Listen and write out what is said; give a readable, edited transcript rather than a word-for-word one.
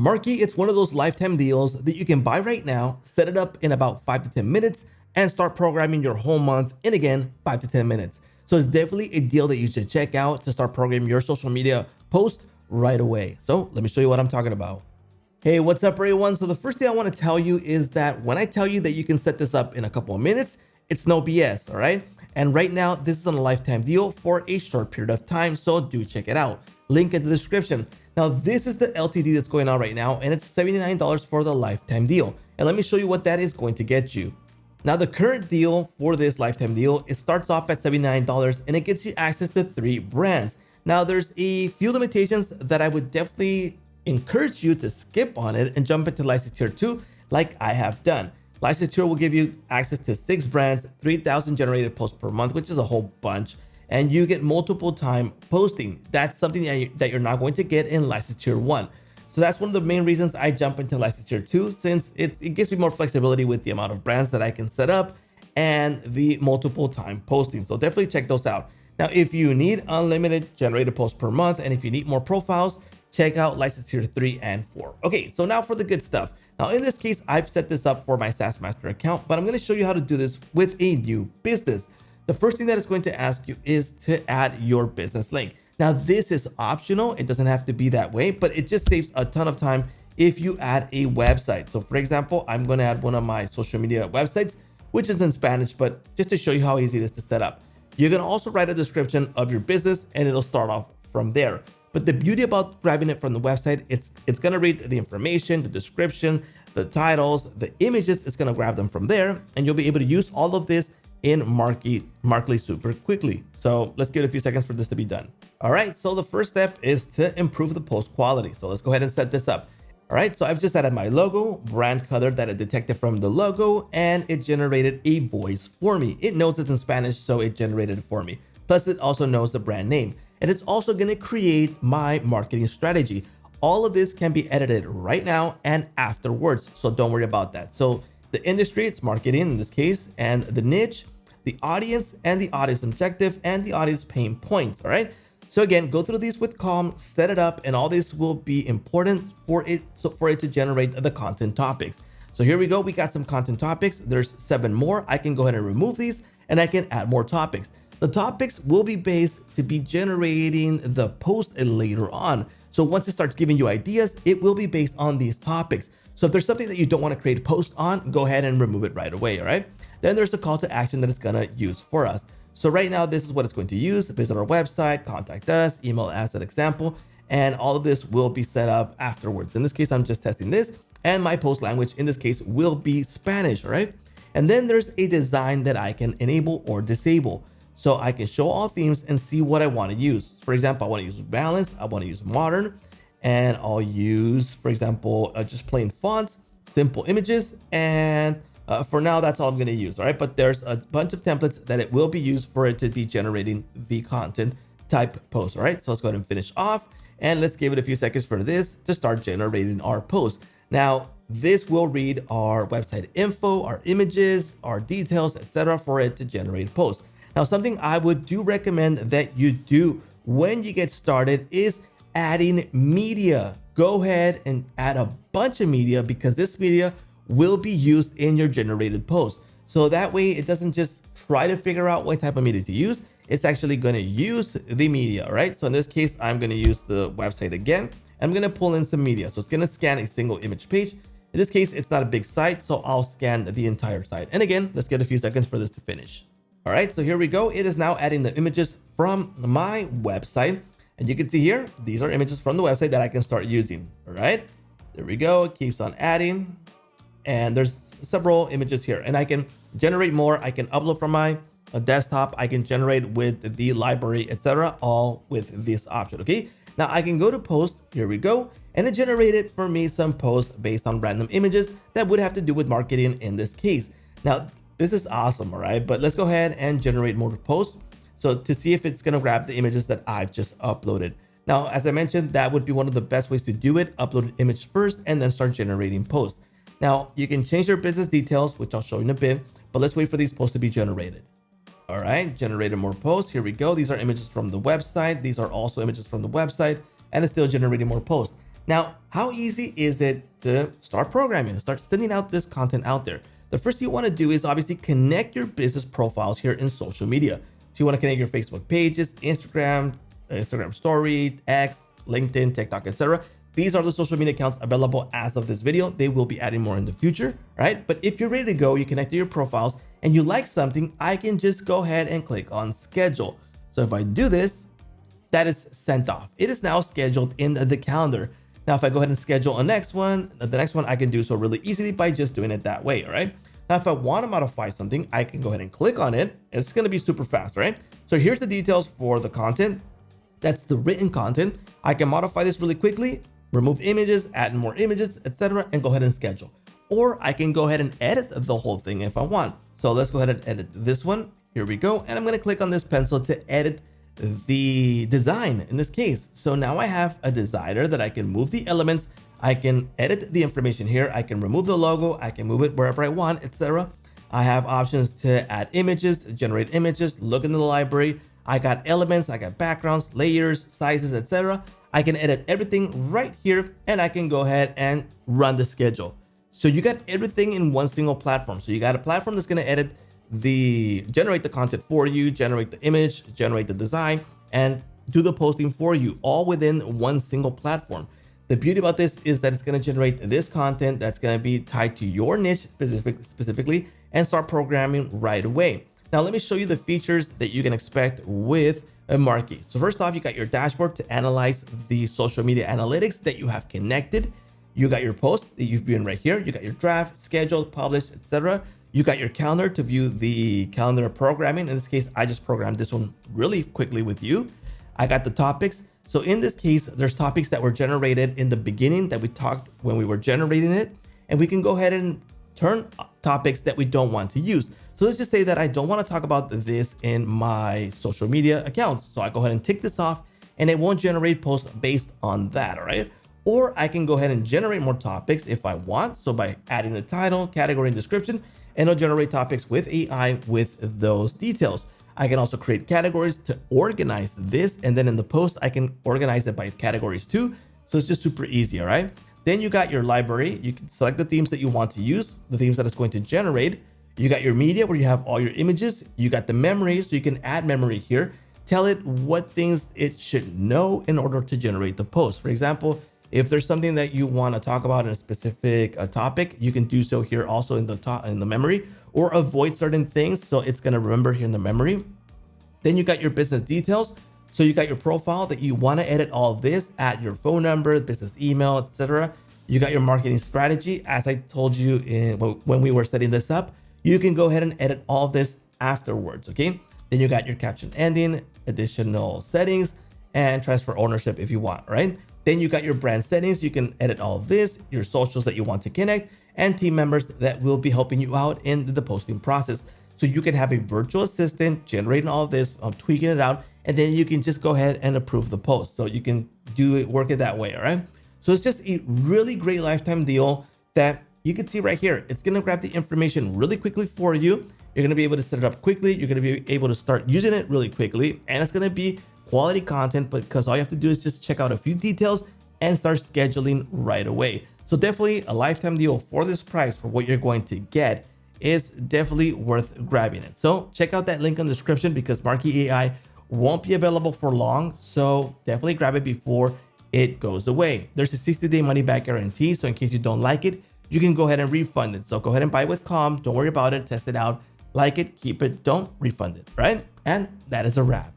Marky, it's one of those lifetime deals that you can buy right now, set it up in about 5 to 10 minutes, and start programming your whole month in again 5 to 10 minutes. So it's definitely a deal that you should check out to start programming your social media post right away. So let me show you what I'm talking about. Hey, what's up everyone? So the first thing I want to tell you is that when I tell you that you can set this up in a couple of minutes, it's no BS, all right? And right now, this is on a lifetime deal for a short period of time, so do check it out. Link in the description. Now, this is the LTD that's going on right now, and it's $79 for the lifetime deal. And let me show you what that is going to get you. Now, the current deal for this lifetime deal, it starts off at $79 and it gets you access to 3 brands. Now, there's a few limitations that I would definitely encourage you to skip on it and jump into license tier 2 like I have done. License tier will give you access to 6 brands, 3,000 generated posts per month, which is a whole bunch. And you get multiple time posting. That's something that you're not going to get in license tier 1. So that's one of the main reasons I jump into license tier 2, since it gives me more flexibility with the amount of brands that I can set up and the multiple time posting. So definitely check those out. Now, if you need unlimited generated posts per month, and if you need more profiles, check out license tier 3 and 4. Okay, so now for the good stuff. Now, in this case, I've set this up for my SaaS Master account, but I'm going to show you how to do this with a new business. The first thing that it's going to ask you is to add your business link. Now, this is optional. It doesn't have to be that way, but it just saves a ton of time if you add a website. So for example, I'm going to add one of my social media websites, which is in Spanish, but just to show you how easy it is to set up. You're going to also write a description of your business and it'll start off from there. But the beauty about grabbing it from the website, it's going to read the information, the description, the titles, the images. It's going to grab them from there, and you'll be able to use all of this in Marky super quickly. So let's give it a few seconds for this to be done. All right, so the first step is to improve the post quality. So let's go ahead and set this up. All right, so I've just added my logo, brand color that it detected from the logo, and it generated a voice for me. It knows it's in Spanish, so it generated it for me. Plus, it also knows the brand name. And it's also going to create my marketing strategy. All of this can be edited right now and afterwards, so don't worry about that. So the industry, it's marketing in this case, and the niche, the audience, and the audience objective, and the audience pain points. All right. So again, go through these with calm, set it up, and all this will be important for it to generate the content topics. So here we go. We got some content topics. There's 7 more. I can go ahead and remove these, and I can add more topics. The topics will be based to be generating the post later on. So once it starts giving you ideas, it will be based on these topics. So if there's something that you don't want to create a post on, go ahead and remove it right away, all right? Then there's a call to action that it's gonna use for us. So right now, this is what it's going to use. Visit our website, contact us, email as an example, and all of this will be set up afterwards. In this case, I'm just testing this, and my post language in this case will be Spanish, all right? And then there's a design that I can enable or disable. So I can show all themes and see what I want to use. For example, I want to use balance, I want to use modern, and I'll use, for example, just plain fonts, simple images, and for now, that's all I'm going to use. All right. But there's a bunch of templates that it will be used for it to be generating the content type post. All right. So let's go ahead and finish off, and let's give it a few seconds for this to start generating our post. Now, this will read our website info, our images, our details, etc., for it to generate posts. Now, something I would recommend that you do when you get started is adding media. Go ahead and add a bunch of media, because this media will be used in your generated post. So that way it doesn't just try to figure out what type of media to use. It's actually going to use the media, right? So in this case, I'm going to use the website again. I'm going to pull in some media. So it's going to scan a single image page. In this case, it's not a big site, so I'll scan the entire site. And again, let's get a few seconds for this to finish. All right, so here we go. It is now adding the images from my website. And you can see here, these are images from the website that I can start using. All right, there we go. It keeps on adding. And there's several images here, and I can generate more. I can upload from my desktop. I can generate with the library, etc., all with this option. Okay, now I can go to post. Here we go, and it generated for me some posts based on random images that would have to do with marketing in this case. Now this is awesome. All right, but let's go ahead and generate more posts, so to see if it's going to grab the images that I've just uploaded. Now, as I mentioned, that would be one of the best ways to do it. Upload an image first and then start generating posts. Now, you can change your business details, which I'll show you in a bit, but let's wait for these posts to be generated. All right, generated more posts. Here we go. These are images from the website. These are also images from the website, and it's still generating more posts. Now, how easy is it to start programming, start sending out this content out there? The first thing you want to do is obviously connect your business profiles here in social media. So you want to connect your Facebook pages, Instagram story, X, LinkedIn, TikTok, etc. These are the social media accounts available as of this video. They will be adding more in the future, right? But if you're ready to go, you connect to your profiles and you like something, I can just go ahead and click on schedule. So if I do this, that is sent off. It is now scheduled in the calendar. Now, if I go ahead and schedule the next one, I can do so really easily by just doing it that way, all right? Now, if I want to modify something, I can go ahead and click on it. It's going to be super fast, right? So here's the details for the content. That's the written content. I can modify this really quickly, remove images, add more images, etc., and go ahead and schedule. Or I can go ahead and edit the whole thing if I want. So let's go ahead and edit this one. Here we go. And I'm going to click on this pencil to edit the design in this case. So now I have a designer that I can move the elements. I can edit the information here. I can remove the logo. I can move it wherever I want, etc. I have options to add images, generate images, look in the library. I got elements, I got backgrounds, layers, sizes, etc. I can edit everything right here, and I can go ahead and run the schedule. So you got everything in one single platform. So you got a platform that's going to generate the content for you, generate the image, generate the design, and do the posting for you, all within one single platform. The beauty about this is that it's going to generate this content that's going to be tied to your niche specifically and start programming right away. Now, let me show you the features that you can expect with Marky. So first off, you got your dashboard to analyze the social media analytics that you have connected. You got your post that you've been right here. You got your draft, scheduled, published, etc. You got your calendar to view the calendar programming. In this case, I just programmed this one really quickly with you. I got the topics. So in this case, there's topics that were generated in the beginning that we talked when we were generating it. And we can go ahead and turn topics that we don't want to use. So let's just say that I don't want to talk about this in my social media accounts. So I go ahead and tick this off and it won't generate posts based on that, all right? Or I can go ahead and generate more topics if I want. So by adding a title, category, and description, and it'll generate topics with AI with those details. I can also create categories to organize this. And then in the post, I can organize it by categories too. So it's just super easy, all right? Then you got your library. You can select the themes that you want to use, the themes that it's going to generate. You got your media where you have all your images. You got the memory, so you can add memory here. Tell it what things it should know in order to generate the post. For example, if there's something that you want to talk about in a specific topic, you can do so here also in the memory, or avoid certain things. So it's going to remember here in the memory. Then you got your business details. So you got your profile that you want to edit all of this, add your phone number, business email, etc. You got your marketing strategy. As I told you when we were setting this up, you can go ahead and edit all of this afterwards, okay? Then you got your caption ending, additional settings, and transfer ownership if you want, right? Then you got your brand settings. You can edit all of this, your socials that you want to connect, and team members that will be helping you out in the posting process. So you can have a virtual assistant generating all of this, tweaking it out, and then you can just go ahead and approve the post. So you can work it that way, all right? So it's just a really great lifetime deal that you can see right here. It's going to grab the information really quickly for you. You're going to be able to set it up quickly. You're going to be able to start using it really quickly, and it's going to be quality content because all you have to do is just check out a few details and start scheduling right away. So definitely a lifetime deal for this price for what you're going to get is definitely worth grabbing it. So check out that link in the description because Marky AI won't be available for long. So definitely grab it before it goes away. There's a 60-day money back guarantee. So in case you don't like it, you can go ahead and refund it. So go ahead and buy it with calm. Don't worry about it. Test it out. Like it, keep it, don't refund it, right? And that is a wrap.